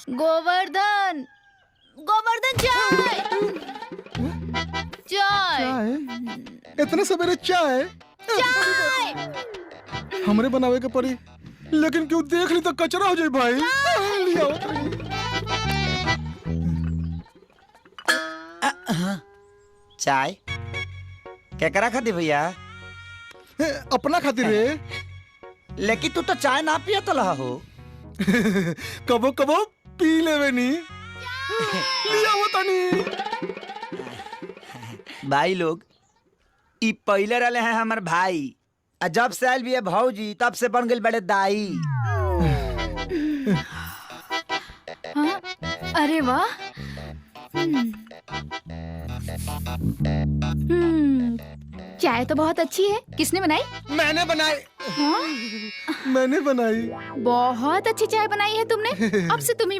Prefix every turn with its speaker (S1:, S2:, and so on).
S1: गोवर्धन, गोवर्धन चाय, चाय,
S2: चाय? इतने सवेरे चाय?
S1: चाय।
S2: हमरे बनावे के पड़ी, लेकिन क्यों देख ली तो कचरा हो जाए भाई। लिया
S3: चाय केकरा खाती भैया?
S2: अपना खातिर रे।
S3: लेकिन तू तो चाय ना पिया तो लहा हो।
S2: कबो कबो पी लेवे नी। लिया तनी।
S3: भाई लोग ई पहले रहे हैं हमार भाई, आ जब से आयल भी है भौजी तब से बन गए बड़े दाई।
S1: हाँ? अरे वाह। चाय तो बहुत अच्छी है। किसने बनाई?
S2: मैंने बनाई।
S1: हाँ?
S2: मैंने बनाई।
S1: बहुत अच्छी चाय बनाई है तुमने। अब से तुम ही